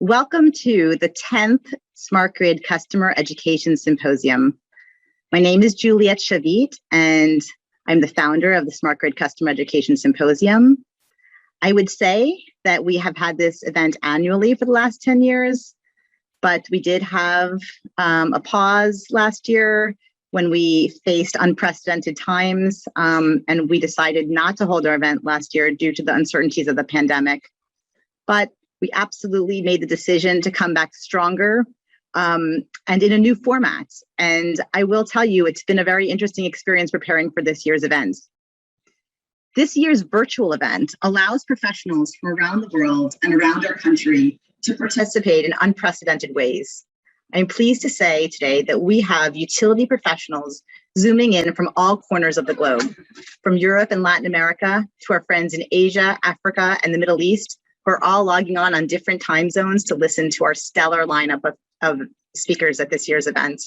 Welcome to the 10th Smart Grid Customer Education Symposium. My name is Juliet Shavit, and I'm the founder of the Smart Grid Customer Education Symposium. I would say that we have had this event annually for the last 10 years, but we did have a pause last year when we faced unprecedented times, and we decided not to hold our event last year due to the uncertainties of the pandemic. But we absolutely made the decision to come back stronger and in a new format. And I will tell you, it's been a very interesting experience preparing for this year's event. This year's virtual event allows professionals from around the world and around our country to participate in unprecedented ways. I'm pleased to say today that we have utility professionals zooming in from all corners of the globe, from Europe and Latin America to our friends in Asia, Africa, and the Middle East, who are all logging on different time zones to listen to our stellar lineup of speakers at this year's event.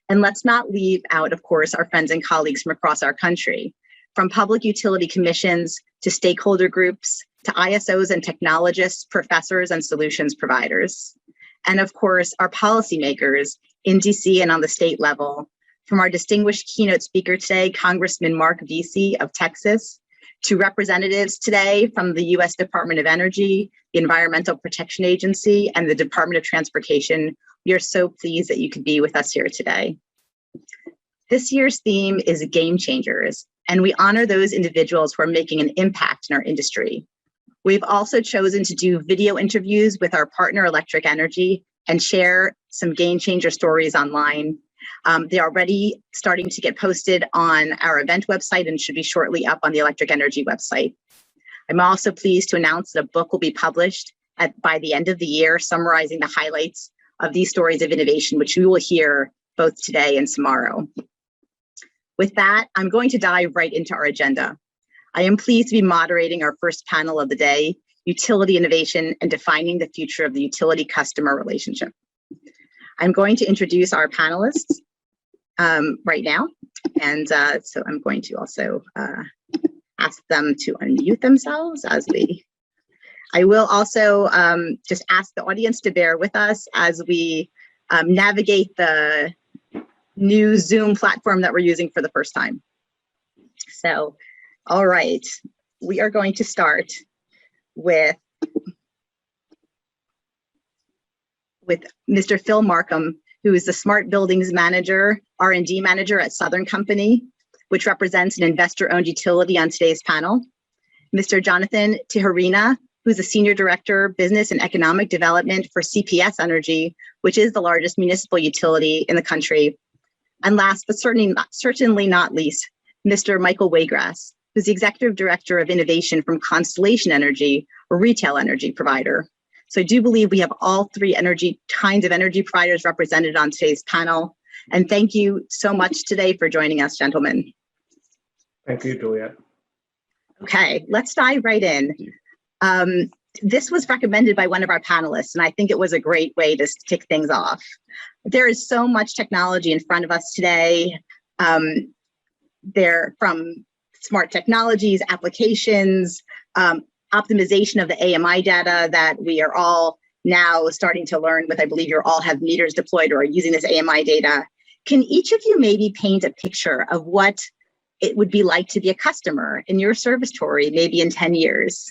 And let's not leave out, of course, our friends and colleagues from across our country, from public utility commissions to stakeholder groups, to ISOs and technologists, professors, and solutions providers. And of course, our policymakers in DC and on the state level, from our distinguished keynote speaker today, Congressman Mark VC of Texas, to representatives today from the U.S. Department of Energy, the Environmental Protection Agency, and the Department of Transportation. We are so pleased that you could be with us here today. This year's theme is Game Changers, and we honor those individuals who are making an impact in our industry. We've also chosen to do video interviews with our partner, Electric Energy, and share some game changer stories online. They're already starting to get posted on our event website and should be shortly up on the Electric Energy website. I'm also pleased to announce that a book will be published by the end of the year, summarizing the highlights of these stories of innovation, which we will hear both today and tomorrow. With that, I'm going to dive right into our agenda. I am pleased to be moderating our first panel of the day, Utility Innovation and Defining the Future of the Utility-Customer Relationship. I'm going to introduce our panelists right now. And so I'm going to also ask them to unmute themselves I will also just ask the audience to bear with us as we navigate the new Zoom platform that we're using for the first time. So, all right, we are going to start with Mr. Phil Markham, who is the Smart Buildings Manager, R&D Manager at Southern Company, which represents an investor-owned utility on today's panel. Mr. Jonathan Tijerina, who's the Senior Director, Business and Economic Development for CPS Energy, which is the largest municipal utility in the country. And last, but certainly not least, Mr. Michael Wajsgras, who's the Executive Director of Innovation from Constellation Energy, a retail energy provider. So I do believe we have all three kinds of energy providers represented on today's panel. And thank you so much today for joining us, gentlemen. Thank you, Juliet. Okay, let's dive right in. This was recommended by one of our panelists, and I think it was a great way to kick things off. There is so much technology in front of us today. There from smart technologies, applications, optimization of the AMI data that we are all now starting to learn with. I believe you all have meters deployed or are using this AMI data. Can each of you maybe paint a picture of what it would be like to be a customer in your service territory, maybe in 10 years?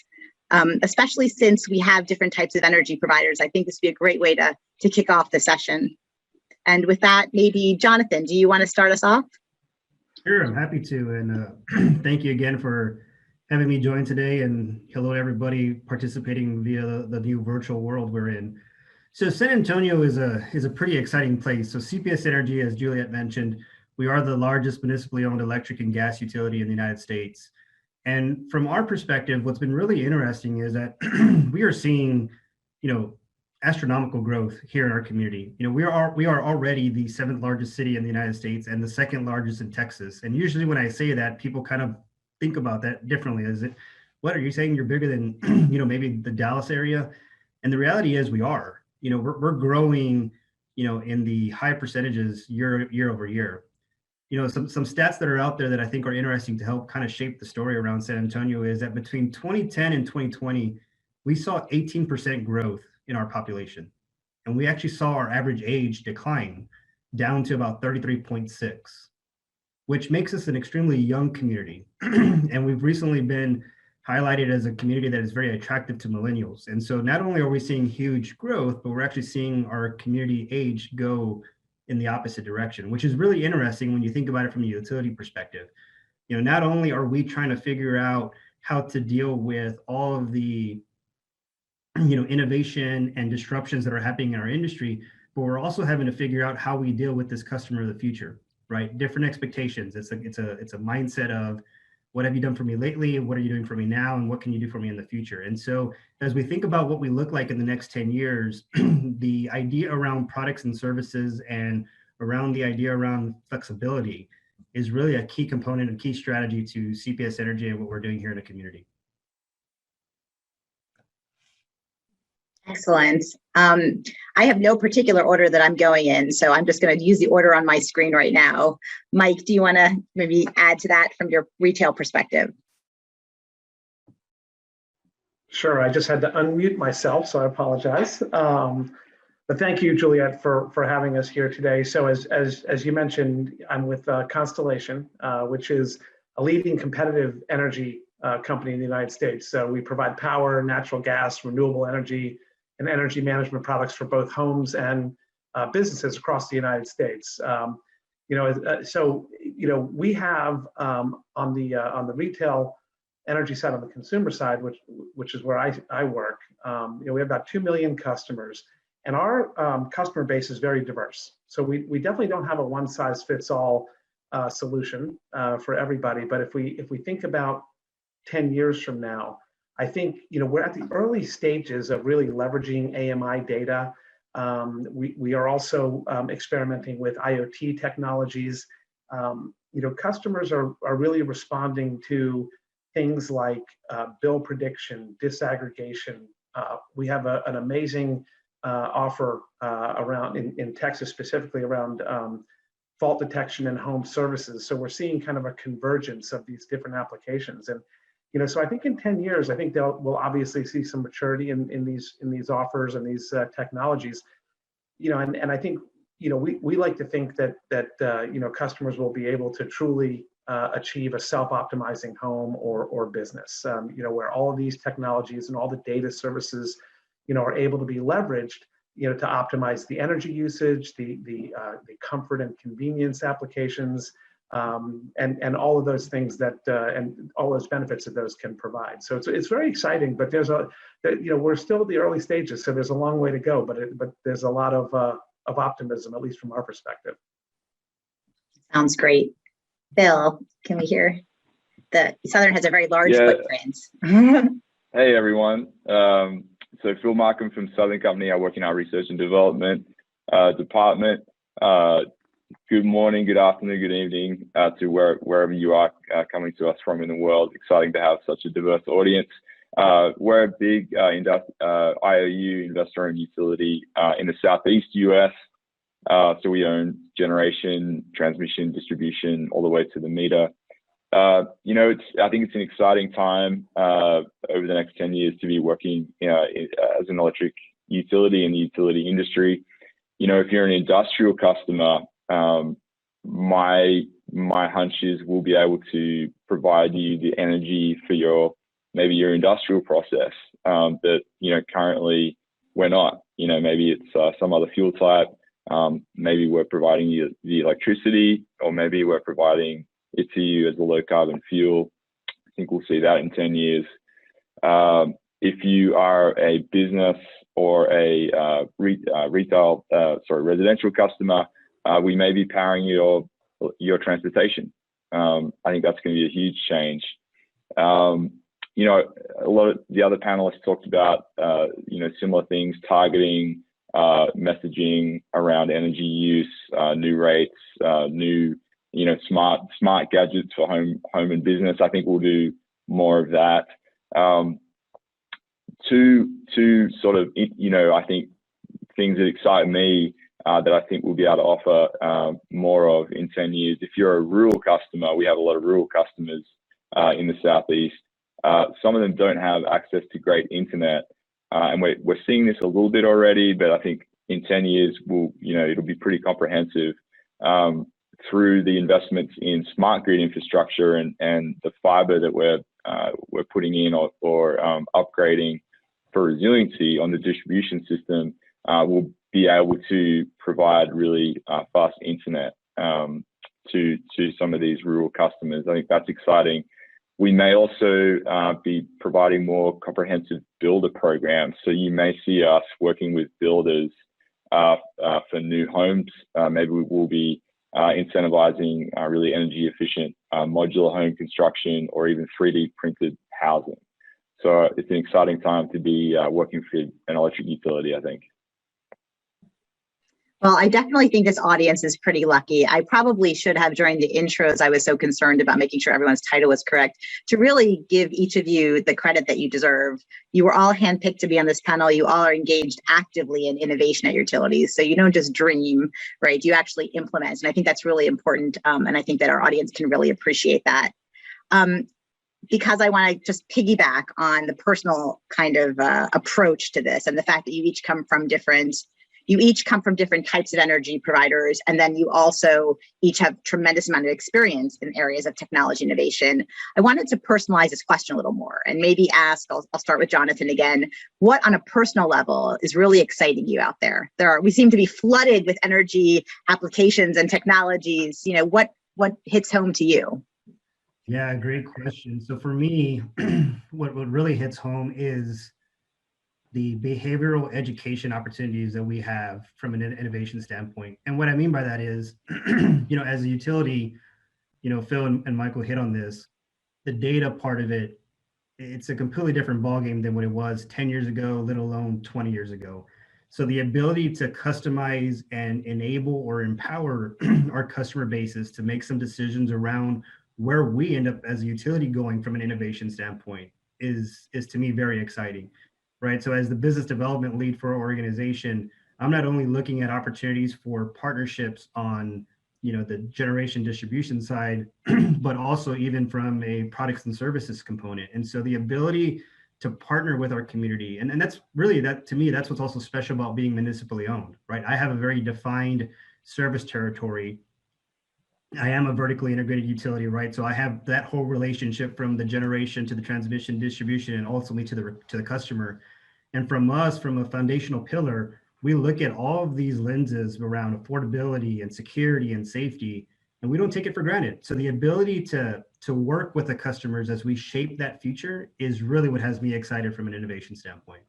Especially since we have different types of energy providers, I think this would be a great way to kick off the session. And with that, maybe Jonathan, do you want to start us off? Sure, I'm happy to. And thank you again for having me join today, and hello everybody participating via the new virtual world we're in. So San Antonio is a pretty exciting place. So CPS Energy, as Juliet mentioned, we are the largest municipally owned electric and gas utility in the United States. And from our perspective, what's been really interesting is that we are seeing, astronomical growth here in our community. We are already the 7th largest city in the United States and the 2nd largest in Texas. And usually when I say that, people kind of think about that differently. What are you saying? You're bigger than, maybe the Dallas area? And the reality is we are. We're growing, in the high percentages year over year. Some stats that are out there that I think are interesting to help kind of shape the story around San Antonio is that between 2010 and 2020, we saw 18% growth in our population. And we actually saw our average age decline down to about 33.6, which makes us an extremely young community. And we've recently been highlighted as a community that is very attractive to millennials. And so not only are we seeing huge growth, but we're actually seeing our community age go in the opposite direction, which is really interesting when you think about it from a utility perspective. You know, not only are we trying to figure out how to deal with all of the innovation and disruptions that are happening in our industry, but we're also having to figure out how we deal with this customer of the future, right? Different expectations. It's a mindset of, what have you done for me lately? What are you doing for me now? And what can you do for me in the future? And so as we think about what we look like in the next 10 years, the idea around products and services and around the idea around flexibility is really a key component and key strategy to CPS Energy and what we're doing here in the community. Excellent. I have no particular order that I'm going in, so I'm just going to use the order on my screen right now. Mike, do you want to maybe add to that from your retail perspective? Sure, I just had to unmute myself, so I apologize. But thank you, Juliet, for having us here today. So as you mentioned, I'm with Constellation, which is a leading competitive energy company in the United States. So we provide power, natural gas, renewable energy, and energy management products for both homes and businesses across the United States. We have on the retail energy side, on the consumer side, which is where I work. We have about 2 million customers, and our customer base is very diverse. So we definitely don't have a one-size-fits-all solution for everybody. But if we think about 10 years from now, I think we're at the early stages of really leveraging AMI data. We are also experimenting with IoT technologies. Customers are really responding to things like bill prediction, disaggregation. We have an amazing offer around in Texas, specifically around fault detection and home services. So we're seeing kind of a convergence of these different applications. And so I think in 10 years, I think we'll obviously see some maturity in these offers and these technologies. And I think we like to think that customers will be able to truly achieve a self-optimizing home or business, where all of these technologies and all the data services, are able to be leveraged, to optimize the energy usage, the comfort and convenience applications, and all of those things that and all those benefits that those can provide. So it's very exciting, but we're still at the early stages, so there's a long way to go. But there's a lot of optimism, at least from our perspective. Sounds great. Bill, can we hear? The Southern has a very large footprint. Hey everyone. So Phil Markham from Southern Company. I work in our research and development department. Good morning, good afternoon, good evening to wherever you are coming to us from in the world. Exciting to have such a diverse audience. We're a big IOU, investor-owned utility in the Southeast US. So we own generation, transmission, distribution, all the way to the meter. I think it's an exciting time over the next 10 years to be working as an electric utility in the utility industry. If you're an industrial customer, my hunch is we'll be able to provide you the energy for maybe your industrial process that currently we're not. Maybe it's some other fuel type. Maybe we're providing you the electricity, or maybe we're providing it to you as a low carbon fuel. I think we'll see that in 10 years. If you are a business or a residential customer, we may be powering your transportation. I think that's going to be a huge change. A lot of the other panelists talked about, similar things, targeting, messaging around energy use, new rates, new, smart gadgets for home and business. I think we'll do more of that. To sort of, I think things that excite me that I think we'll be able to offer more of in 10 years. If you're a rural customer, we have a lot of rural customers in the Southeast. Some of them don't have access to great internet. and we're seeing this a little bit already, but I think in 10 years, it'll be pretty comprehensive through the investments in smart grid infrastructure and the fiber that we're putting in or upgrading for resiliency on the distribution system. We'll be able to provide really fast internet to some of these rural customers. I think that's exciting. We may also be providing more comprehensive builder programs. So you may see us working with builders for new homes. Maybe we will be incentivizing really energy efficient modular home construction or even 3D printed housing. So it's an exciting time to be working for an electric utility, I think. Well, I definitely think this audience is pretty lucky. I probably should have during the intros, I was so concerned about making sure everyone's title was correct, to really give each of you the credit that you deserve. You were all handpicked to be on this panel. You all are engaged actively in innovation at utilities. So you don't just dream, right? You actually implement. And I think that's really important. And I think that our audience can really appreciate that. Because I want to just piggyback on the personal kind of approach to this and the fact that you each come from different types of energy providers, and then you also each have tremendous amount of experience in areas of technology innovation. I wanted to personalize this question a little more and maybe ask, I'll start with Jonathan again, what on a personal level is really exciting you out there? We seem to be flooded with energy applications and technologies. What hits home to you? Yeah, great question. So for me, what really hits home is the behavioral education opportunities that we have from an innovation standpoint. And what I mean by that is, as a utility, Phil and Michael hit on this, the data part of it, it's a completely different ballgame than what it was 10 years ago, let alone 20 years ago. So the ability to customize and enable or empower our customer bases to make some decisions around where we end up as a utility going from an innovation standpoint is to me very exciting. Right. So as the business development lead for our organization, I'm not only looking at opportunities for partnerships on, the generation distribution side, but also even from a products and services component. And so the ability to partner with our community, and that's really, to me, that's what's also special about being municipally owned, right? I have a very defined service territory. I am a vertically integrated utility, right? So I have that whole relationship from the generation to the transmission, distribution, and ultimately to the customer. And from us, from a foundational pillar, we look at all of these lenses around affordability and security and safety, and we don't take it for granted. So the ability to work with the customers as we shape that future is really what has me excited from an innovation standpoint.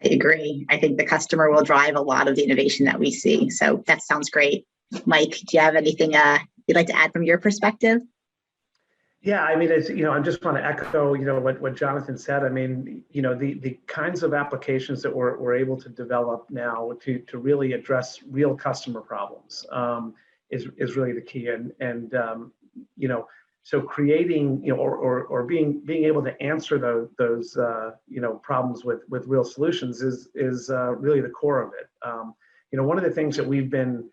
I agree. I think the customer will drive a lot of the innovation that we see. So that sounds great. Mike, do you have anything you'd like to add from your perspective? Yeah, I mean, I just want to echo, what Jonathan said. I mean, the kinds of applications that we're able to develop now to really address real customer problems is really the key. And so creating, or being able to answer those problems with real solutions is really the core of it. One of the things that we've been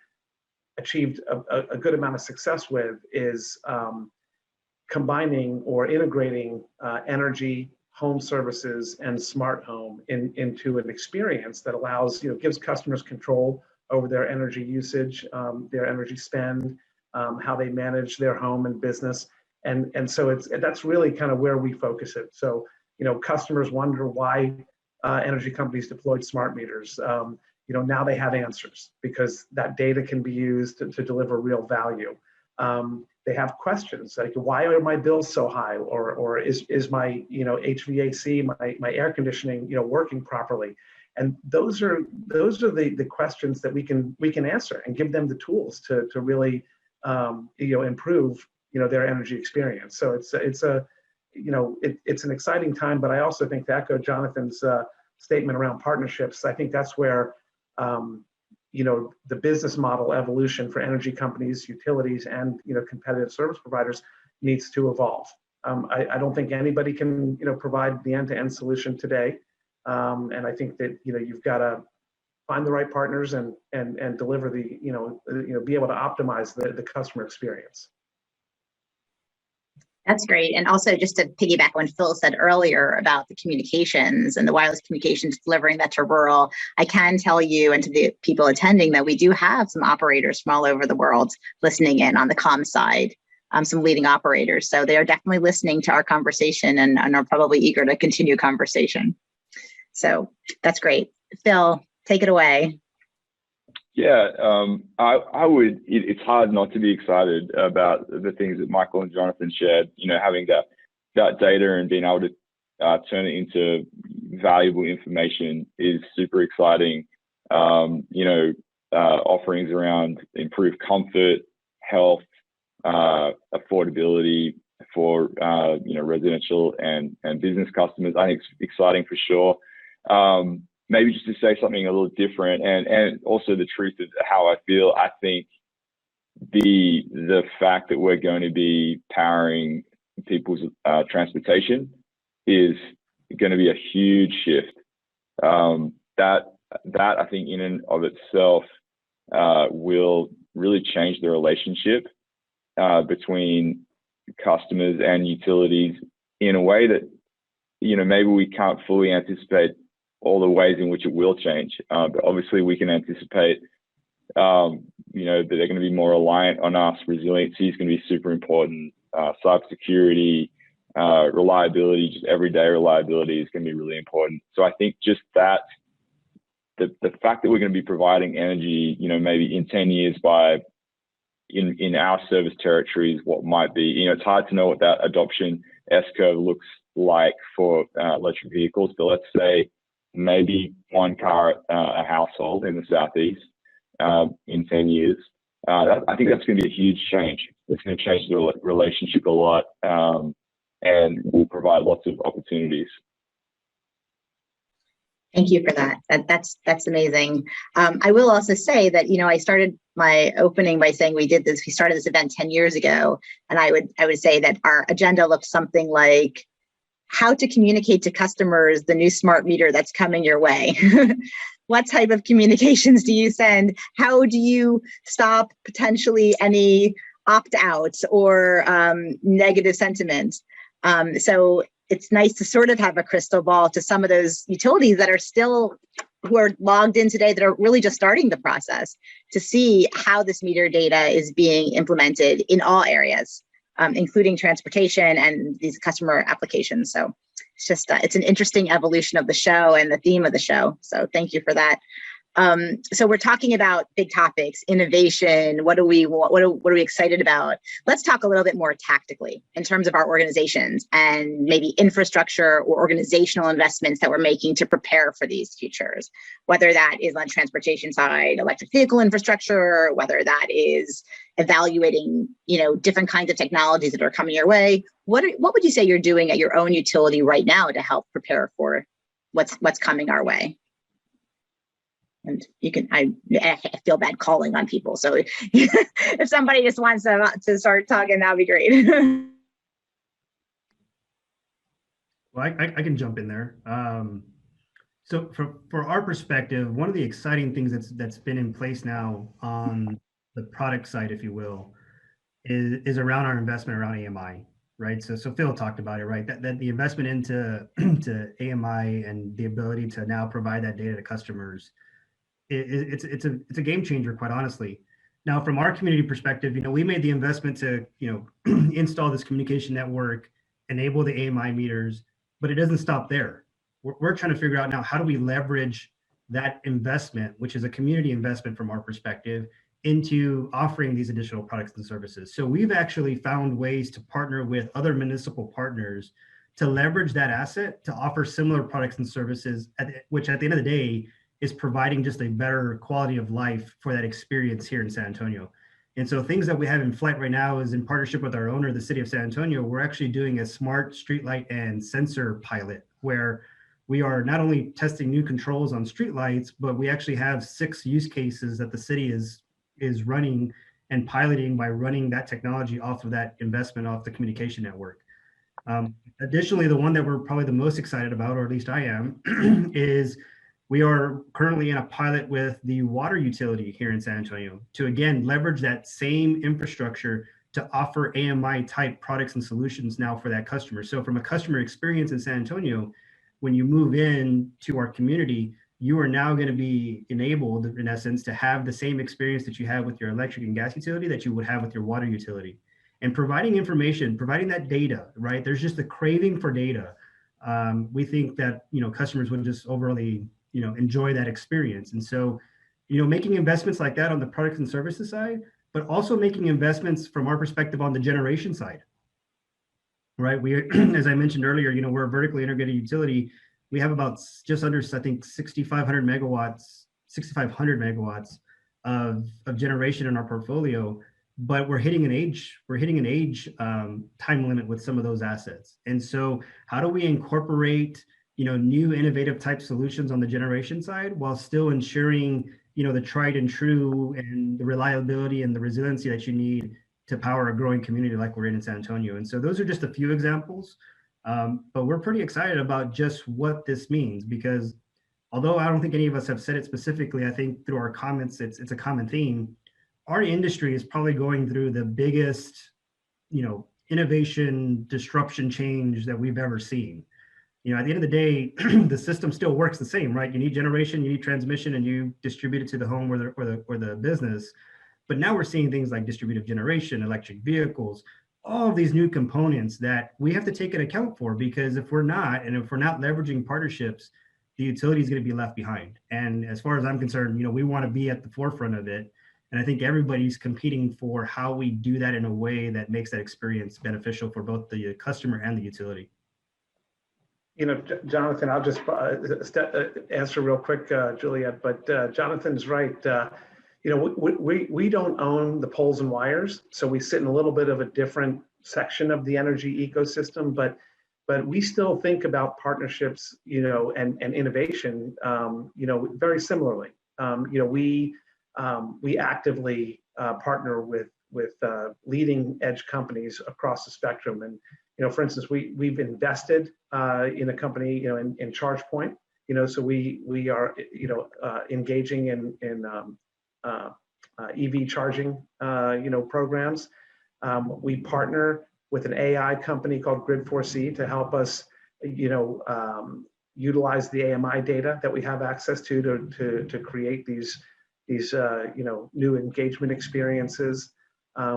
achieved a good amount of success with is combining or integrating energy, home services, and smart home into an experience that allows, gives customers control over their energy usage, their energy spend, how they manage their home and business. And so that's really kind of where we focus it. So, customers wonder why energy companies deployed smart meters. Now they have answers because that data can be used to deliver real value. They have questions like, why are my bills so high? Or is my HVAC, my air conditioning, working properly? And those are the questions that we can answer and give them the tools to really improve their energy experience. So it's an exciting time. But I also think, to echo Jonathan's statement around partnerships, I think that's where the business model evolution for energy companies, utilities, and competitive service providers needs to evolve. I don't think anybody can provide the end-to-end solution today, and I think that you've got to find the right partners and deliver the be able to optimize the customer experience. That's great. And also just to piggyback on what Phil said earlier about the communications and the wireless communications, delivering that to rural, I can tell you and to the people attending that we do have some operators from all over the world listening in on the comm side, some leading operators. So they are definitely listening to our conversation and are probably eager to continue conversation. So that's great. Phil, take it away. Yeah, I would. It's hard not to be excited about the things that Michael and Jonathan shared. You know, having that data and being able to turn it into valuable information is super exciting. You know, offerings around improved comfort, health, affordability for you know, residential and business customers. I think it's exciting for sure. Maybe just to say something a little different, and also the truth of how I feel. I think the fact that we're going to be powering people's transportation is going to be a huge shift. That I think in and of itself will really change the relationship between customers and utilities in a way that, you know, maybe we can't fully anticipate all the ways in which it will change. But obviously we can anticipate, you know, that they're going to be more reliant on us. Resiliency is going to be super important. Cybersecurity, reliability, just everyday reliability is going to be really important. So I think just that, the fact that we're going to be providing energy, you know, maybe in 10 years in our service territories, what might be, you know, it's hard to know what that adoption S-curve looks like for electric vehicles, but let's say maybe one car a household in the Southeast in 10 years. I think that's going to be a huge change. It's going to change the relationship a lot, and will provide lots of opportunities. Thank you for that. That's amazing. I will also say that, you know, I started my opening by saying we started this event 10 years ago, and I would say that our agenda looked something like how to communicate to customers the new smart meter that's coming your way. What type of communications do you send? How do you stop potentially any opt-outs or negative sentiment? So it's nice to sort of have a crystal ball to some of those utilities that are still, who are logged in today, that are really just starting the process to see how this meter data is being implemented in all areas, including transportation and these customer applications. So it's just, it's an interesting evolution of the show and the theme of the show. So thank you for that. So we're talking about big topics, innovation. What are we excited about? Let's talk a little bit more tactically in terms of our organizations and maybe infrastructure or organizational investments that we're making to prepare for these futures, whether that is on transportation side, electric vehicle infrastructure, whether that is evaluating, you know, different kinds of technologies that are coming your way. What would you say you're doing at your own utility right now to help prepare for what's coming our way? And you can, I feel bad calling on people. So if somebody just wants to start talking, that'd be great. Well, I can jump in there. So for our perspective, one of the exciting things that's been in place now on the product side, if you will, is around our investment around AMI, right? So Phil talked about it, right? That the investment into AMI and the ability to now provide that data to customers, it's a game changer, quite honestly. Now, from our community perspective, you know, we made the investment to, you know, install this communication network, enable the AMI meters, but it doesn't stop there. We're trying to figure out now, how do we leverage that investment, which is a community investment from our perspective, into offering these additional products and services. So we've actually found ways to partner with other municipal partners to leverage that asset to offer similar products and services, which at the end of the day is providing just a better quality of life for that experience here in San Antonio. And so things that we have in flight right now is in partnership with our owner, the city of San Antonio, we're actually doing a smart streetlight and sensor pilot where we are not only testing new controls on streetlights, but we actually have 6 use cases that the city is running and piloting by running that technology off of that investment off the communication network. Additionally, the one that we're probably the most excited about, or at least I am, is we are currently in a pilot with the water utility here in San Antonio to, again, leverage that same infrastructure to offer AMI type products and solutions now for that customer. So from a customer experience in San Antonio, when you move in to our community, you are now going to be enabled, in essence, to have the same experience that you have with your electric and gas utility that you would have with your water utility. And providing information, providing that data, right? There's just a craving for data. We think that, customers would just overly, enjoy that experience. And so, making investments like that on the products and services side, but also making investments from our perspective on the generation side, right? We, as I mentioned earlier, we're a vertically integrated utility. We have about just under, I think, 6,500 megawatts of generation in our portfolio, but we're hitting an age time limit with some of those assets. And so how do we incorporate, new innovative type solutions on the generation side while still ensuring, the tried and true and the reliability and the resiliency that you need to power a growing community like we're in San Antonio. And so those are just a few examples. But we're pretty excited about just what this means, because although I don't think any of us have said it specifically, I think through our comments, it's a common theme. Our industry is probably going through the biggest, innovation, disruption change that we've ever seen. At the end of the day, the system still works the same, right? You need generation, you need transmission, and you distribute it to the home or the business. But now we're seeing things like distributed generation, electric vehicles, all of these new components that we have to take an account for, because if we're not leveraging partnerships, the utility is going to be left behind. And as far as I'm concerned, we want to be at the forefront of it. And I think everybody's competing for how we do that in a way that makes that experience beneficial for both the customer and the utility. Jonathan, I'll just answer real quick, Juliet, but Jonathan's right. We don't own the poles and wires, so we sit in a little bit of a different section of the energy ecosystem, but we still think about partnerships, and innovation, very similarly. We actively partner with leading edge companies across the spectrum. And, for instance, we've invested in a company, in ChargePoint, so we are, engaging in EV charging, programs. We partner with an AI company called Grid4C to help us, utilize the AMI data that we have access to create these new engagement experiences.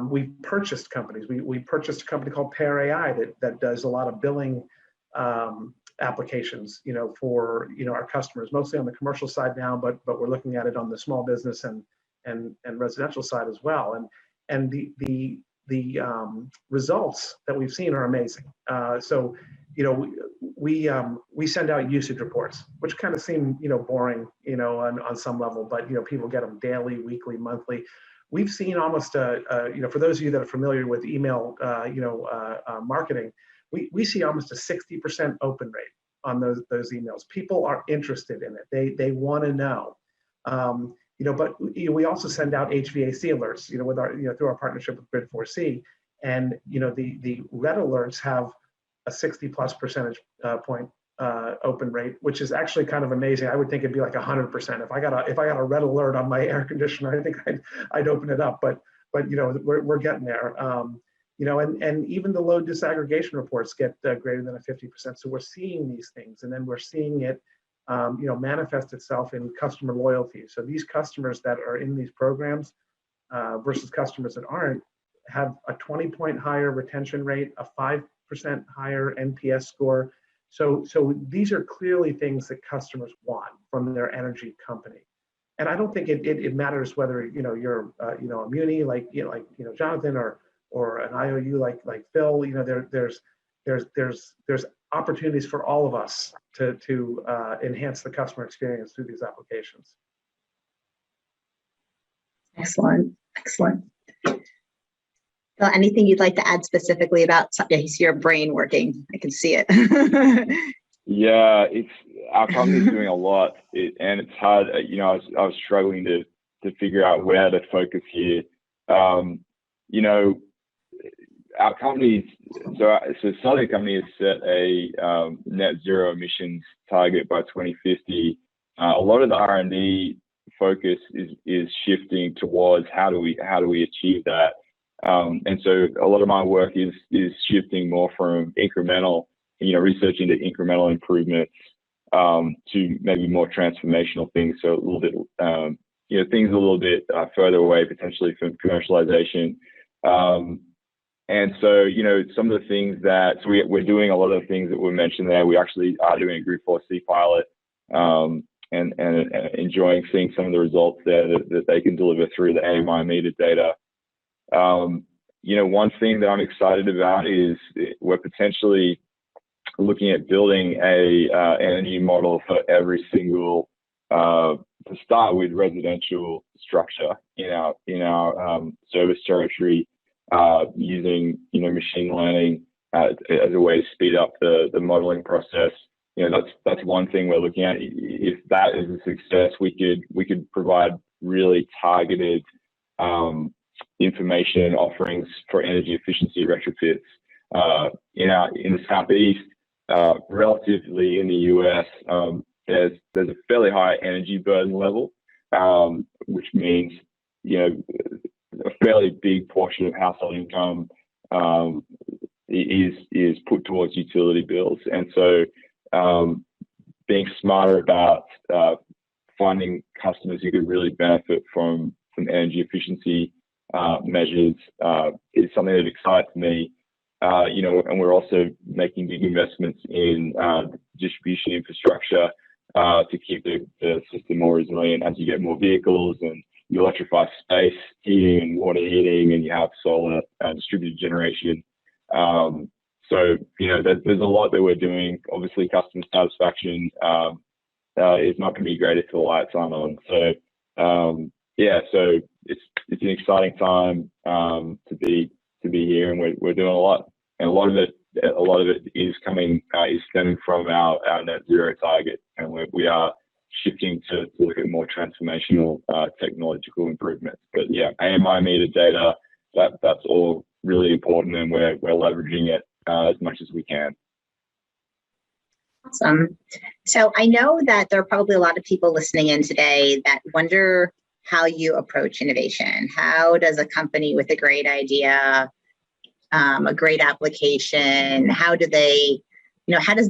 We've purchased companies. We purchased a company called Pair AI that does a lot of billing applications, for our customers, mostly on the commercial side now, but we're looking at it on the small business and residential side as well. And the results that we've seen are amazing. So we send out usage reports, which kind of seem boring on some level, but people get them daily, weekly, monthly. We've seen almost for those of you that are familiar with email marketing, we see almost a 60% open rate on those emails. People are interested in it. They want to know. But we also send out HVAC alerts, with our through our partnership with Grid4C, and the red alerts have a 60+ percentage point open rate, which is actually kind of amazing. I would think it'd be like 100%. If I got a red alert on my air conditioner, I think I'd open it up. But we're getting there. And even the load disaggregation reports get greater than a 50%. So we're seeing these things, and then we're seeing it manifest itself in customer loyalty. So these customers that are in these programs versus customers that aren't have a 20-point higher retention rate, a 5% higher NPS score. So these are clearly things that customers want from their energy company. And I don't think it matters whether you're a muni like Jonathan or an IOU like Phil. There's opportunities for all of us to enhance the customer experience through these applications. Excellent. Phil, anything you'd like to add specifically about? Yeah, you see your brain working. I can see it. Yeah, our company's doing a lot, and it's hard. I was struggling to figure out where to focus here. Our company's so Southern Company has set a net zero emissions target by 2050. A lot of the R&D focus is shifting towards how do we achieve that. And so a lot of my work is shifting more from incremental, research into incremental improvements to maybe more transformational things. So a little bit, things a little bit further away potentially from commercialization. And so, some of the things that we're doing a lot of the things that were mentioned there. We actually are doing a Group 4C pilot and enjoying seeing some of the results there that they can deliver through the AMI metered data. One thing that I'm excited about is we're potentially looking at building a energy model for every single, to start with, residential structure in our service territory, using machine learning as a way to speed up the modeling process. That's one thing we're looking at. If that is a success, we could provide really targeted information offerings for energy efficiency retrofits in the Southeast. Relatively in the US, there's a fairly high energy burden level, which means a fairly big portion of household income is put towards utility bills. And so being smarter about finding customers who could really benefit from energy efficiency measures is something that excites me. And we're also making big investments in distribution infrastructure to keep the system more resilient as you get more vehicles and you electrify space, heating and water heating, and you have solar distributed generation. So, there's a lot that we're doing. Obviously, customer satisfaction is not going to be great if the lights aren't on. So, so it's an exciting time to be here, and we're doing a lot. And a lot of it is stemming from our net zero target, and we are shifting to look at more transformational technological improvements. But yeah, AMI metered data, that's all really important, and we're leveraging it as much as we can. Awesome. So I know that there are probably a lot of people listening in today that wonder how you approach innovation. How does a company with a great idea, a great application, how does the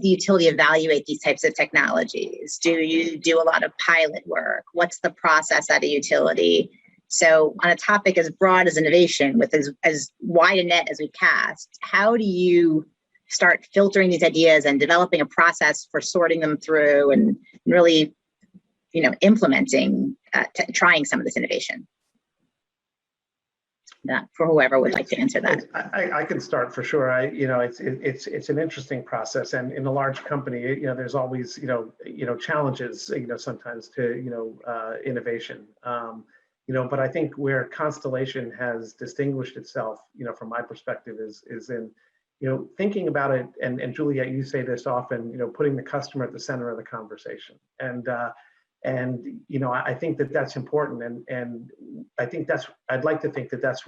utility evaluate these types of technologies? Do you do a lot of pilot work? What's the process at a utility? So on a topic as broad as innovation, with as wide a net as we cast, how do you start filtering these ideas and developing a process for sorting them through and really, implementing, trying some of this innovation? For whoever would like to answer that. I can start for sure. It's an interesting process, and in a large company, there's always challenges, sometimes to innovation. But I think where Constellation has distinguished itself, from my perspective, is in thinking about it. And Juliet, you say this often, putting the customer at the center of the conversation. And I think that's important, and I think I'd like to think that that's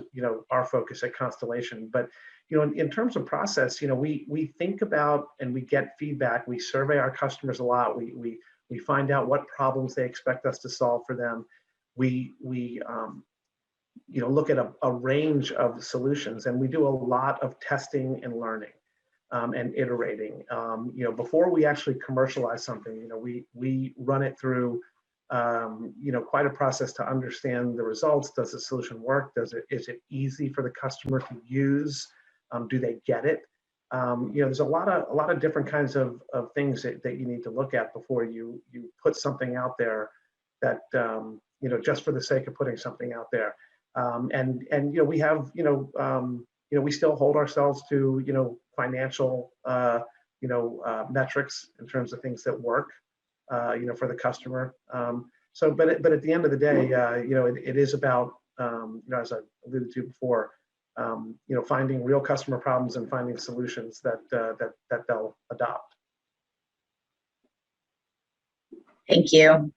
our focus at Constellation. But in terms of process, we think about and we get feedback. We survey our customers a lot. We find out what problems they expect us to solve for them. We look at a range of solutions, and we do a lot of testing and learning. And iterating. Before we actually commercialize something, we run it through, quite a process to understand the results. Does the solution work? Is it easy for the customer to use? Do they get it? There's a lot of different kinds of things that you need to look at before you put something out there that just for the sake of putting something out there. We have we still hold ourselves to financial metrics in terms of things that work for the customer. But at the end of the day, it is about as I alluded to before, finding real customer problems and finding solutions that they'll adopt. Thank you.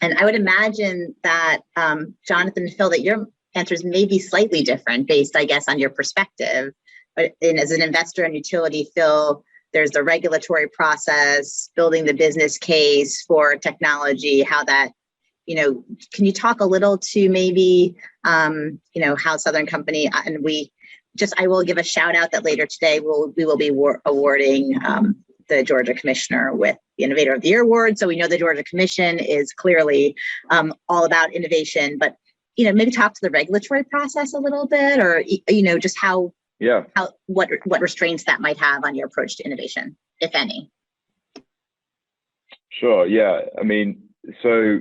And I would imagine that Jonathan and Phil, that your answers may be slightly different based, I guess, on your perspective. But as an investor in utility, Phil, there's the regulatory process, building the business case for technology, how that can you talk a little to maybe, how Southern Company, and I will give a shout out that later today we will be awarding the Georgia Commissioner with the Innovator of the Year award. So we know the Georgia Commission is clearly all about innovation, but maybe talk to the regulatory process a little bit, or just what restraints that might have on your approach to innovation, if any. Sure. Yeah. I mean, so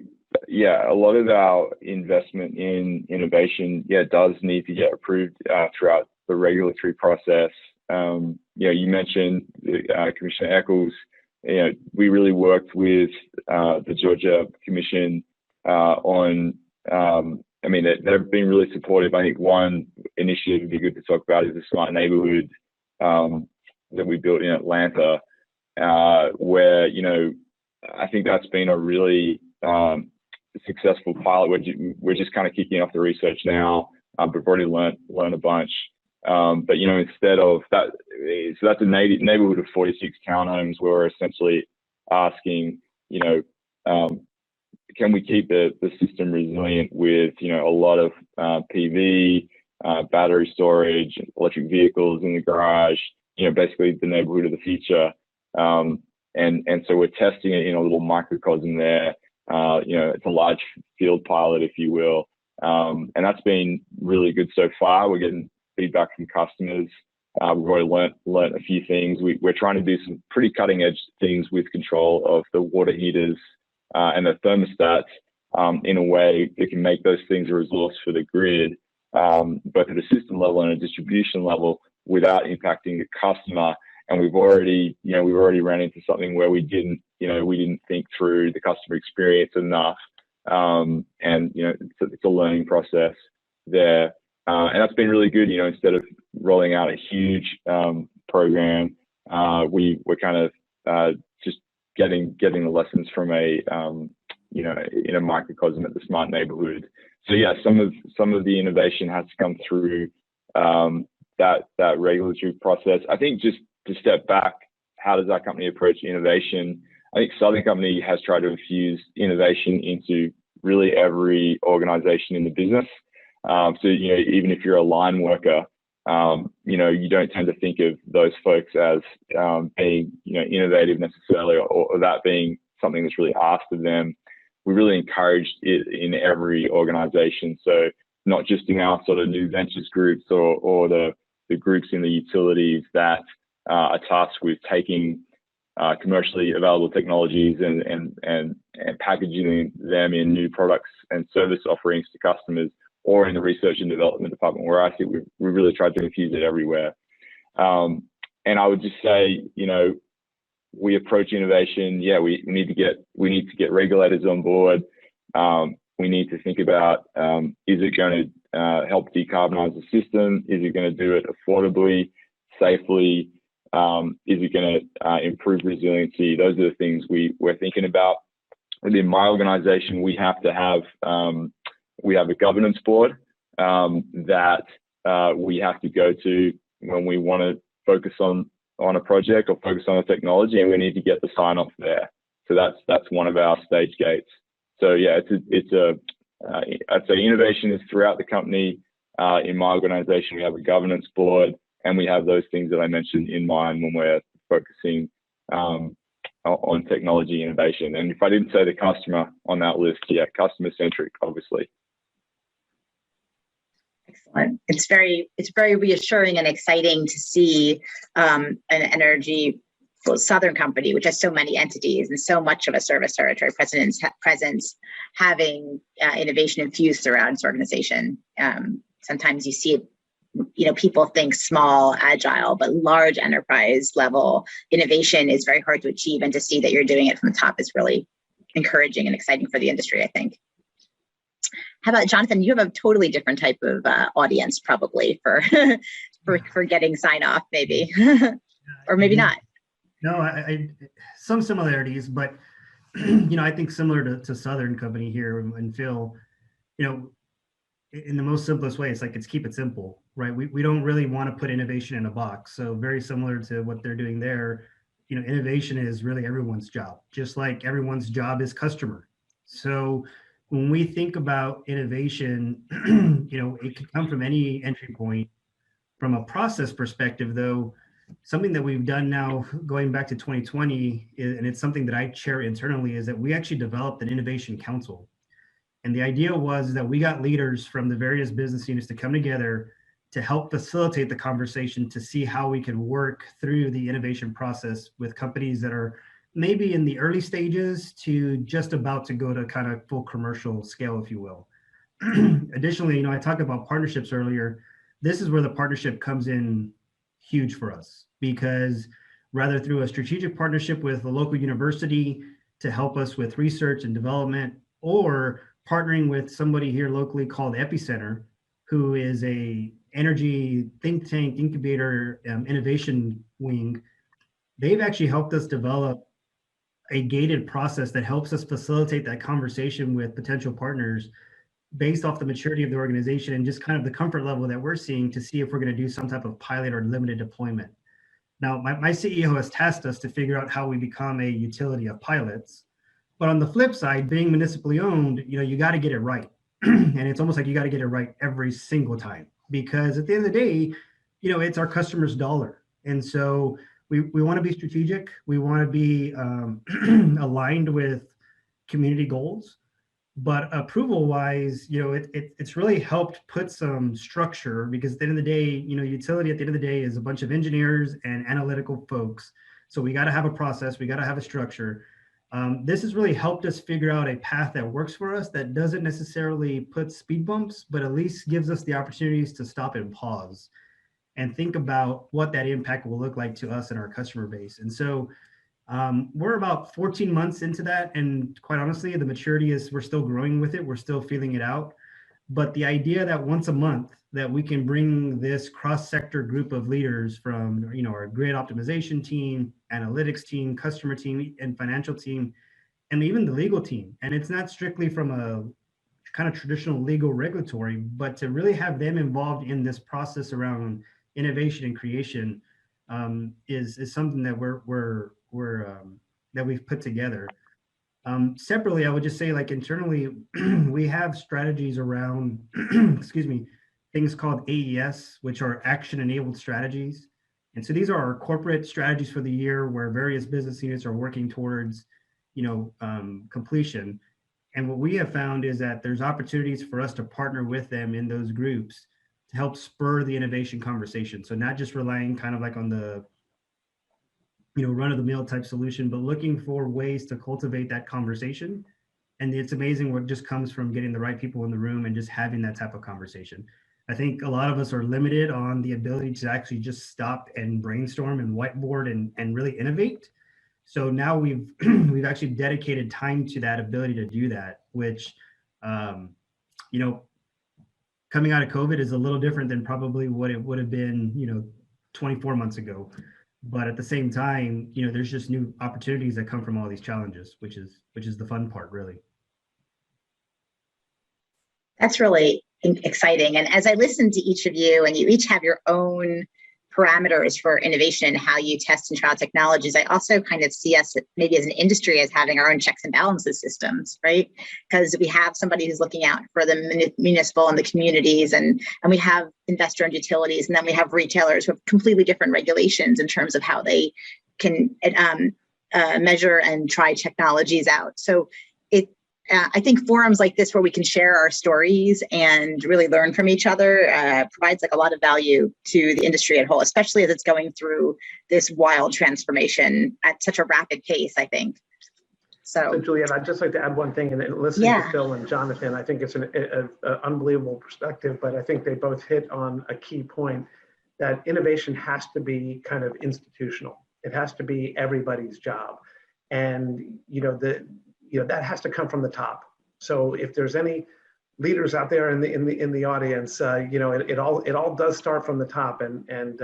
a lot of our investment in innovation, does need to get approved throughout the regulatory process. You mentioned Commissioner Eccles. We really worked with the Georgia Commission on. They've been really supportive. I think one initiative would be good to talk about is the smart neighborhood that we built in Atlanta, where I think that's been a really successful pilot. We're just kind of kicking off the research now, but we've already learned a bunch. But instead of that, so that's a neighborhood of 46 townhomes where we're essentially asking, can we keep the system resilient with a lot of PV, battery storage, electric vehicles in the garage, basically the neighborhood of the future. And so we're testing it in a little microcosm there. It's a large field pilot, if you will. And that's been really good so far. We're getting feedback from customers. We've already learned a few things. We're trying to do some pretty cutting edge things with control of the water heaters and the thermostats in a way that can make those things a resource for the grid, both at a system level and a distribution level, without impacting the customer. And we've already ran into something where we didn't think through the customer experience enough. It's a learning process there. And that's been really good. Instead of rolling out a huge program, we're kind of just getting the lessons from in a microcosm at the smart neighborhood. So some of the innovation has to come through that regulatory process. I think just to step back, how does our company approach innovation? I think Southern Company has tried to infuse innovation into really every organization in the business. So even if you're a line worker, you don't tend to think of those folks as being innovative necessarily, or that being something that's really asked of them. We really encouraged it in every organization. So not just in our sort of new ventures groups or the groups in the utilities that are tasked with taking commercially available technologies and packaging them in new products and service offerings to customers, or in the research and development department, where I think we really tried to infuse it everywhere. And I would just say, we approach innovation. We need to get regulators on board. We need to think about, is it going to help decarbonize the system? Is it going to do it affordably, safely? Is it going to improve resiliency? Those are the things we're thinking about. Within my organization, we have a governance board that we have to go to when we want to focus on a project or focus on a technology, and we need to get the sign off there. So that's one of our stage gates. So I'd say innovation is throughout the company. In my organization, we have a governance board, and we have those things that I mentioned in mind when we're focusing on technology innovation. And if I didn't say the customer on that list, customer centric, obviously. Excellent. It's very reassuring and exciting to see an energy Southern Company, which has so many entities and so much of a service territory presence, having innovation infused throughout its organization. Sometimes you see it, people think small, agile, but large enterprise level innovation is very hard to achieve, and to see that you're doing it from the top is really encouraging and exciting for the industry, I think. How about Jonathan? You have a totally different type of audience, probably for getting sign off, maybe, or maybe not. No, I some similarities, but I think similar to Southern Company here and Phil, in the most simplest way, it's keep it simple, right? We don't really want to put innovation in a box. So very similar to what they're doing there, innovation is really everyone's job, just like everyone's job is customer. So when we think about innovation, it could come from any entry point. From a process perspective, though, something that we've done now going back to 2020, and it's something that I chair internally, is that we actually developed an innovation council. And the idea was that we got leaders from the various business units to come together to help facilitate the conversation to see how we could work through the innovation process with companies that are maybe in the early stages to just about to go to kind of full commercial scale, if you will. Additionally, I talked about partnerships earlier. This is where the partnership comes in huge for us, because rather through a strategic partnership with a local university to help us with research and development, or partnering with somebody here locally called Epicenter, who is a energy think tank incubator innovation wing, they've actually helped us develop a gated process that helps us facilitate that conversation with potential partners based off the maturity of the organization and just kind of the comfort level that we're seeing to see if we're going to do some type of pilot or limited deployment. Now, my CEO has tasked us to figure out how we become a utility of pilots. But on the flip side, being municipally owned, you got to get it right. And it's almost like you got to get it right every single time, because at the end of the day, it's our customer's dollar. And so we want to be strategic. We want to be aligned with community goals. But approval wise, it's really helped put some structure, because at the end of the day, utility at the end of the day is a bunch of engineers and analytical folks. So we got to have a process, we got to have a structure. This has really helped us figure out a path that works for us, that doesn't necessarily put speed bumps, but at least gives us the opportunities to stop and pause and think about what that impact will look like to us and our customer base. And so we're about 14 months into that. And quite honestly, the maturity is, we're still growing with it. We're still feeling it out. But the idea that once a month that we can bring this cross-sector group of leaders from, our grid optimization team, analytics team, customer team, and financial team, and even the legal team. And it's not strictly from a kind of traditional legal regulatory, but to really have them involved in this process around innovation and creation is something that that we've put together. Separately, I would just say, like, internally, we have strategies around, things called AES, which are action-enabled strategies. And so these are our corporate strategies for the year, where various business units are working towards, completion. And what we have found is that there's opportunities for us to partner with them in those groups to help spur the innovation conversation. So not just relying kind of like on the run-of-the-mill type solution, but looking for ways to cultivate that conversation. And it's amazing what just comes from getting the right people in the room and just having that type of conversation. I think a lot of us are limited on the ability to actually just stop and brainstorm and whiteboard and really innovate. So now we've actually dedicated time to that ability to do that, which, coming out of COVID is a little different than probably what it would have been, 24 months ago. But at the same time, there's just new opportunities that come from all these challenges, which is the fun part, really. That's really exciting. And as I listen to each of you, and you each have your own parameters for innovation and how you test and trial technologies, I also kind of see us maybe as an industry as having our own checks and balances systems, right? Because we have somebody who's looking out for the municipal and the communities, and we have investor-owned utilities, and then we have retailers who have completely different regulations in terms of how they can measure and try technologies out. So I think forums like this, where we can share our stories and really learn from each other, provides like a lot of value to the industry at whole, especially as it's going through this wild transformation at such a rapid pace, I think. So Juliet, I'd just like to add one thing, and listening to Phil and Jonathan, I think it's an unbelievable perspective, but I think they both hit on a key point, that innovation has to be kind of institutional. It has to be everybody's job. And, that has to come from the top. So if there's any leaders out there in the audience, it all does start from the top, and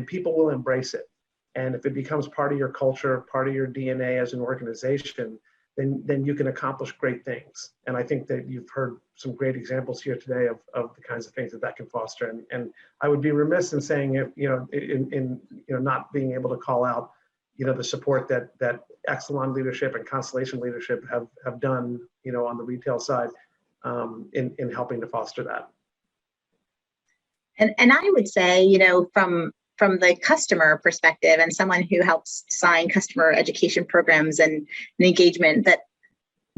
people will embrace it. And if it becomes part of your culture, part of your DNA as an organization, then you can accomplish great things. And I think that you've heard some great examples here today of the kinds of things that can foster. And I would be remiss in saying, if in not being able to call out, the support that Exelon leadership and Constellation leadership have done, on the retail side, in helping to foster that. And I would say, from the customer perspective and someone who helps design customer education programs and engagement, that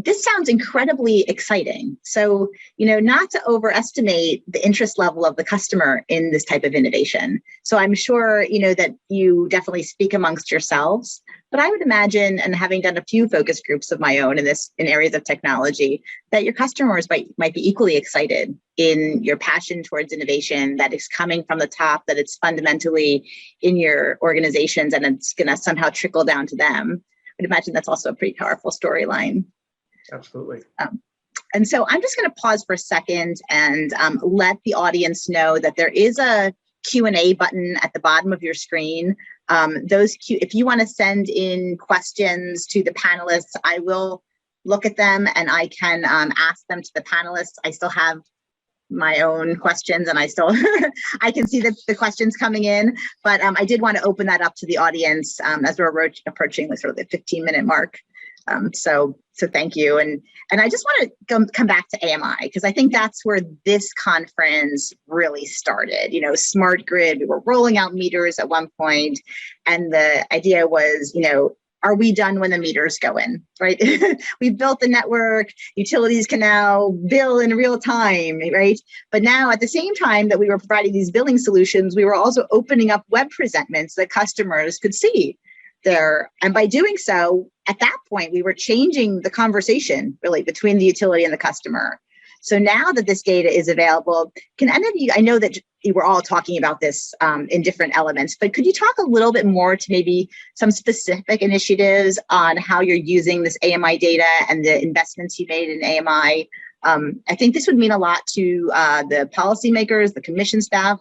this sounds incredibly exciting. So, not to overestimate the interest level of the customer in this type of innovation. So I'm sure, that you definitely speak amongst yourselves, but I would imagine, and having done a few focus groups of my own in areas of technology, that your customers might be equally excited in your passion towards innovation, that is coming from the top, that it's fundamentally in your organizations and it's going to somehow trickle down to them. I'd imagine that's also a pretty powerful storyline. Absolutely. And so I'm just going to pause for a second and let the audience know that there is a Q&A button at the bottom of your screen. If you want to send in questions to the panelists, I will look at them and I can ask them to the panelists. I still have my own questions and I can see the questions coming in, but I did want to open that up to the audience as we're approaching the sort of the 15-minute mark. So thank you. And I just want to come back to AMI, because I think that's where this conference really started. Smart grid, we were rolling out meters at one point, and the idea was, are we done when the meters go in, right? We've built the network, utilities can now bill in real time, right? But now at the same time that we were providing these billing solutions, we were also opening up web presentments that customers could see there. And by doing so, at that point, we were changing the conversation really between the utility and the customer. So now that this data is available, can any of you, I know that you were all talking about this in different elements, but could you talk a little bit more to maybe some specific initiatives on how you're using this AMI data and the investments you made in AMI? I think this would mean a lot to the policymakers, the commission staff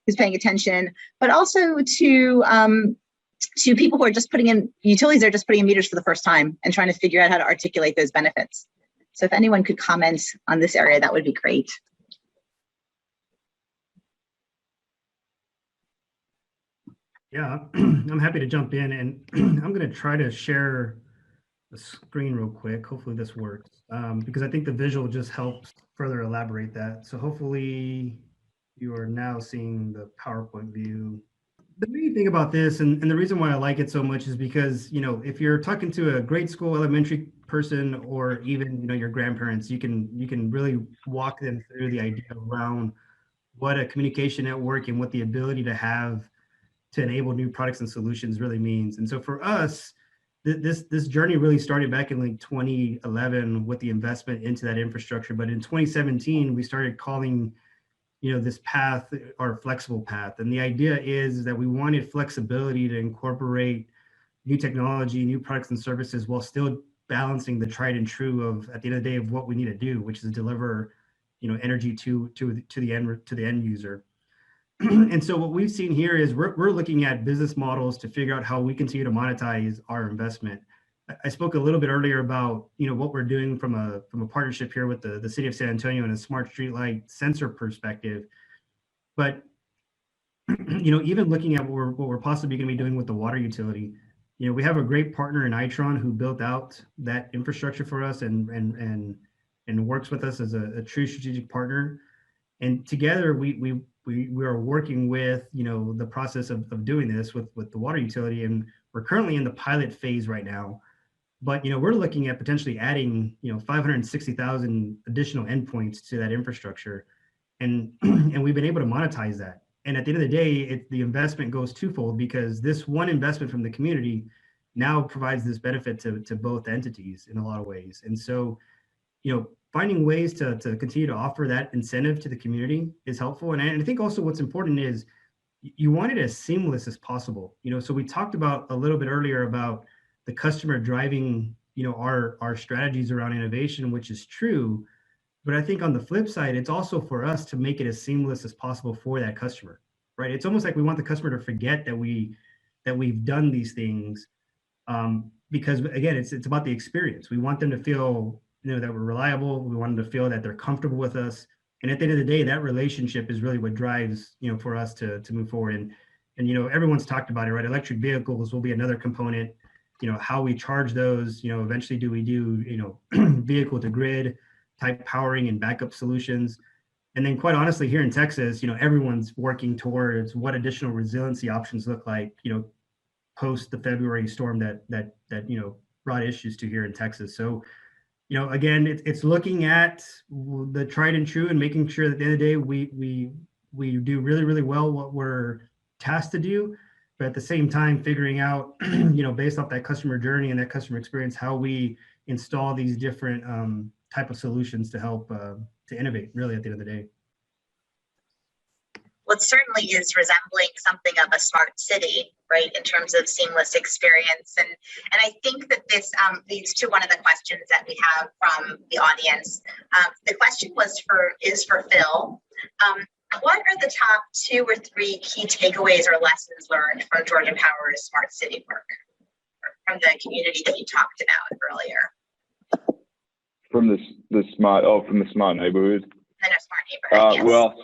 who's paying attention, but also to people who are just utilities are just putting in meters for the first time and trying to figure out how to articulate those benefits. So if anyone could comment on this area, that would be great. Yeah, I'm happy to jump in, and I'm going to try to share the screen real quick. Hopefully this works, because I think the visual just helps further elaborate that. So hopefully you are now seeing the PowerPoint view. The main thing about this, and the reason why I like it so much, is because, if you're talking to a grade school elementary person, or even, your grandparents, you can really walk them through the idea around what a communication network and what the ability to have to enable new products and solutions really means. And so for us, this journey really started back in like 2011 with the investment into that infrastructure. But in 2017, we started calling this path our flexible path. And the idea is that we wanted flexibility to incorporate new technology, new products and services, while still balancing the tried and true of, at the end of the day, of what we need to do, which is deliver, energy to the end user. And so what we've seen here is we're looking at business models to figure out how we continue to monetize our investment. I spoke a little bit earlier about what we're doing from a partnership here with the city of San Antonio and a smart streetlight sensor perspective. But even looking at what we're possibly going to be doing with the water utility, we have a great partner in Itron who built out that infrastructure for us and works with us as a true strategic partner. And together we are working with the process of doing this with the water utility, and we're currently in the pilot phase right now. But we're looking at potentially adding 560,000 additional endpoints to that infrastructure, and we've been able to monetize that. And at the end of the day, the investment goes twofold, because this one investment from the community now provides this benefit to both entities in a lot of ways. And so, finding ways to continue to offer that incentive to the community is helpful. And I think also what's important is you want it as seamless as possible. So we talked about a little bit earlier about the customer driving, our strategies around innovation, which is true. But I think on the flip side, it's also for us to make it as seamless as possible for that customer, right? It's almost like we want the customer to forget that we've done these things, because again, it's about the experience. We want them to feel, that we're reliable. We want them to feel that they're comfortable with us. And at the end of the day, that relationship is really what drives, for us to move forward. And And, everyone's talked about it, right? Electric vehicles will be another component, how we charge those, eventually do we do, vehicle to grid type powering and backup solutions. And then quite honestly, here in Texas, everyone's working towards what additional resiliency options look like, post the February storm that brought issues to here in Texas. So, again, it's looking at the tried and true and making sure that at the end of the day, we do really, really well what we're tasked to do, but at the same time, figuring out, based off that customer journey and that customer experience, how we install these different type of solutions to help to innovate really at the end of the day. Well, it certainly is resembling something of a smart city, right, in terms of seamless experience. And I think that this leads to one of the questions that we have from the audience. The question is for Phil. What are the top 2 or 3 key takeaways or lessons learned from Georgia Power's smart city work, from the community that you talked about earlier? From the smart neighborhood. And a smart neighborhood, yes. Well,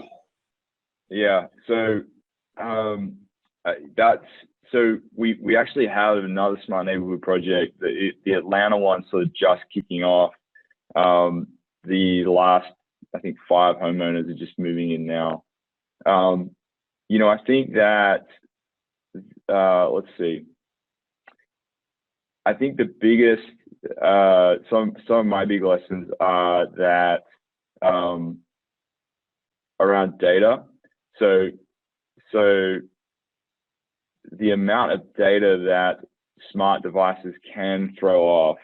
yeah. So we actually have another smart neighborhood project. The Atlanta one sort of just kicking off. The last, I think, 5 homeowners are just moving in now. I think that let's see. I think the biggest some of my big lessons are that around data. So the amount of data that smart devices can throw off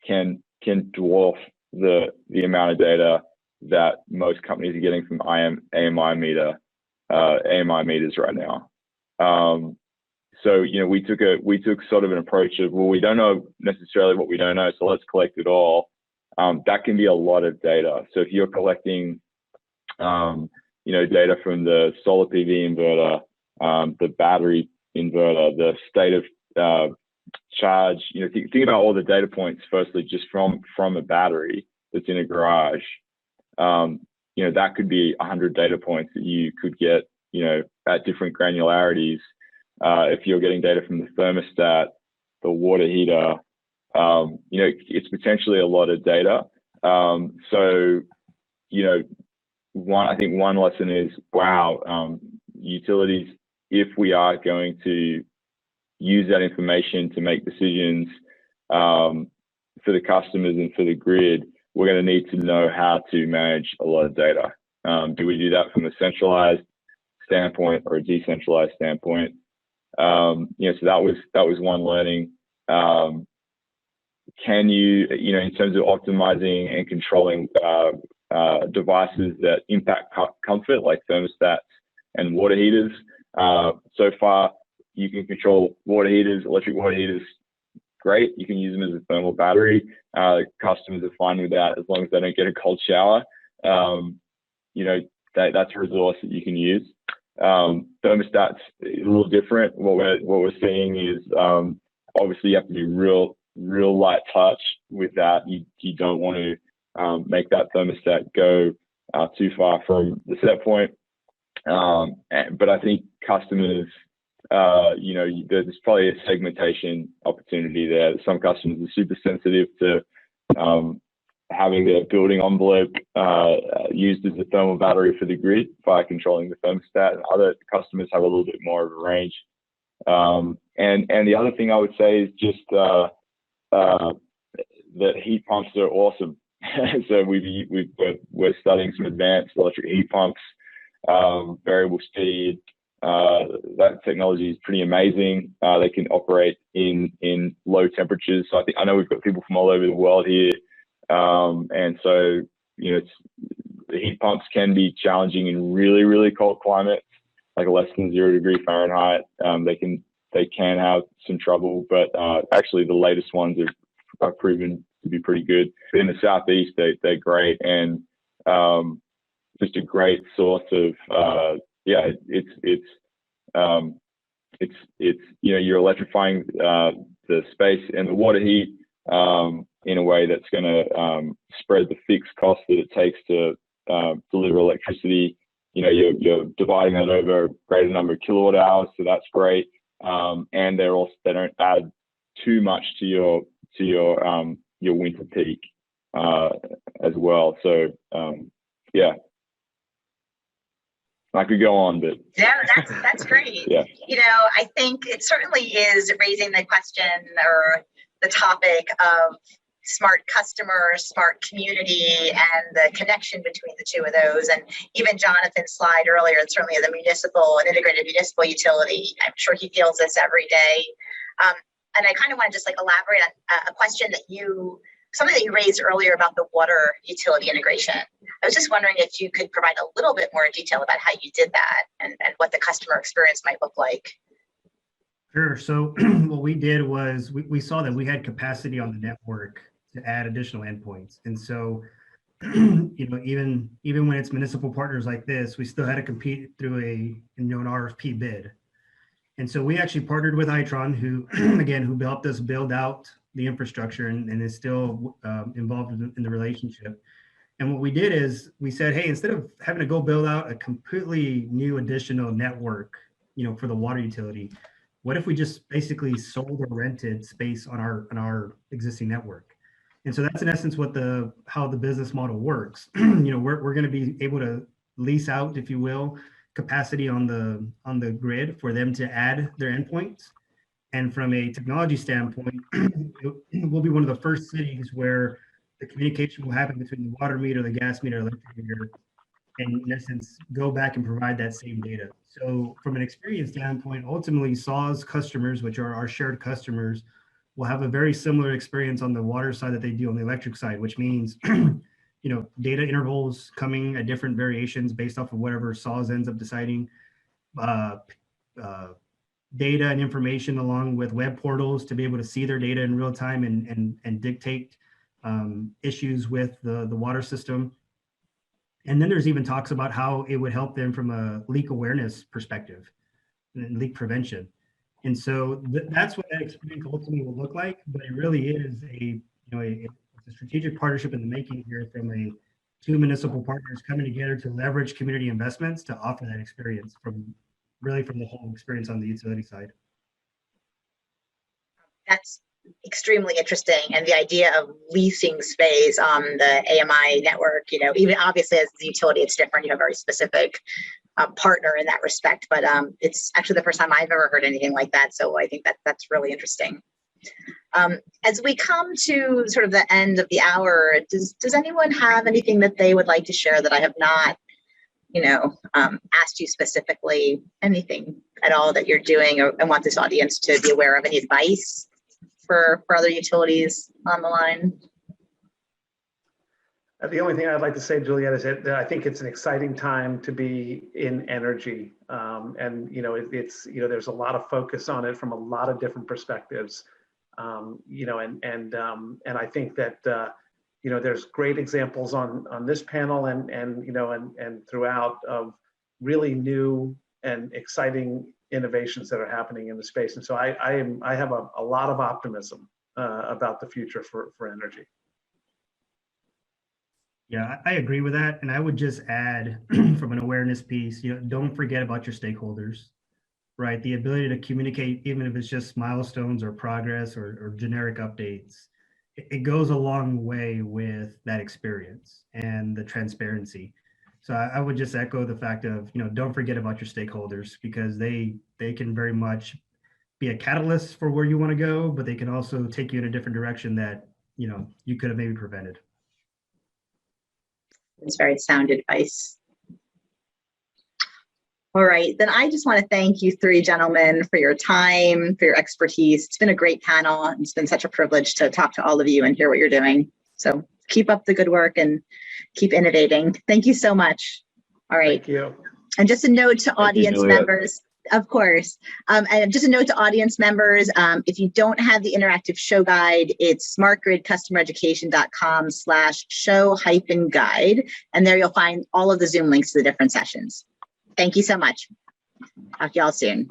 can dwarf the amount of data that most companies are getting from AMI meters right now. So we took sort of an approach of, well, we don't know necessarily what we don't know, so let's collect it all. That can be a lot of data. So if you're collecting data from the solar PV inverter, the battery inverter, the state of charge, think about all the data points firstly just from a battery that's in a garage. That could be 100 data points that you could get, at different granularities. If you're getting data from the thermostat, the water heater, it's potentially a lot of data. So, I think one lesson is, wow, utilities, if we are going to use that information to make decisions for the customers and for the grid, we're going to need to know how to manage a lot of data. Do we do that from a centralized standpoint or a decentralized standpoint? So that was one learning. Can you, in terms of optimizing and controlling devices that impact comfort, like thermostats and water heaters? So far, you can control water heaters, electric water heaters. Great, you can use them as a thermal battery. Customers are fine with that as long as they don't get a cold shower. That's a resource that you can use. Thermostats is a little different. What we're seeing is obviously you have to do real light touch with that. You don't want to make that thermostat go too far from the set point. But I think customers, there's probably a segmentation opportunity there. Some customers are super sensitive to having their building envelope used as a thermal battery for the grid by controlling the thermostat, and other customers have a little bit more of a range. And the other thing I would say is just that heat pumps are awesome. So we're studying some advanced electric heat pumps, variable speed. That technology is pretty amazing. They can operate in low temperatures. So I know we've got people from all over the world here. And so, the heat pumps can be challenging in really, really cold climates, like less than 0 degree Fahrenheit. They can have some trouble, but actually the latest ones are proven to be pretty good. In the Southeast, they're great, and just a great source of you're electrifying the space and the water heat in a way that's going to spread the fixed cost that it takes to deliver electricity you're dividing that over a greater number of kilowatt hours, so that's great. And they don't add too much to your winter peak as well. So yeah, I could go on, but yeah, that's great. Yeah. I think it certainly is raising the question or the topic of smart customer, smart community, and the connection between the two of those. And even Jonathan's slide earlier, certainly as a municipal and integrated municipal utility, I'm sure he feels this every day. And I kind of want to just elaborate on a question something that you raised earlier about the water utility integration. I was just wondering if you could provide a little bit more detail about how you did that and what the customer experience might look like. Sure. So what we did was we saw that we had capacity on the network to add additional endpoints. And so, even when it's municipal partners like this, we still had to compete through an RFP bid. And so we actually partnered with Itron, who helped us build out the infrastructure and is still involved in the relationship. And what we did is we said, hey, instead of having to go build out a completely new additional network, for the water utility, what if we just basically sold or rented space on our existing network? And so that's in essence how the business model works. We're going to be able to lease out, if you will, capacity on the grid for them to add their endpoints. And from a technology standpoint, we'll be one of the first cities where the communication will happen between the water meter, the gas meter, electric meter, and in essence, go back and provide that same data. So from an experience standpoint, ultimately SAW's customers, which are our shared customers, will have a very similar experience on the water side that they do on the electric side, which means, data intervals coming at different variations based off of whatever SAWS ends up deciding, data and information along with web portals to be able to see their data in real time and dictate issues with the water system. And then there's even talks about how it would help them from a leak awareness perspective and leak prevention. And so that's what that experience ultimately will look like. But it really is a strategic partnership in the making here from two municipal partners coming together to leverage community investments to offer that experience from the whole experience on the utility side. That's extremely interesting. And the idea of leasing space on the AMI network, even obviously as the utility, it's different, you have a very specific partner in that respect, but it's actually the first time I've ever heard anything like that. So I think that's really interesting. As we come to sort of the end of the hour, does anyone have anything that they would like to share that I have not asked you specifically, anything at all that you're doing or want this audience to be aware of, any advice for other utilities on the line? The only thing I'd like to say, Juliet, is that I think it's an exciting time to be in energy. And, there's a lot of focus on it from a lot of different perspectives. And I think that, there's great examples on this panel and throughout of really new and exciting innovations that are happening in the space. And so I have a lot of optimism about the future for energy. Yeah, I agree with that. And I would just add from an awareness piece, don't forget about your stakeholders, right? The ability to communicate, even if it's just milestones or progress or generic updates, it goes a long way with that experience and the transparency. So I would just echo the fact of, don't forget about your stakeholders, because they can very much be a catalyst for where you want to go, but they can also take you in a different direction that, you could have maybe prevented. It's very sound advice. All right, then I just want to thank you three gentlemen for your time, for your expertise. It's been a great panel. It's been such a privilege to talk to all of you and hear what you're doing. So keep up the good work and keep innovating. Thank you so much. All right. Thank you. And just a note to audience members, of course. And just a note to audience members, if you don't have the interactive show guide, it's smartgridcustomereducation.com/show-guide. And there you'll find all of the Zoom links to the different sessions. Thank you so much. Talk to y'all soon.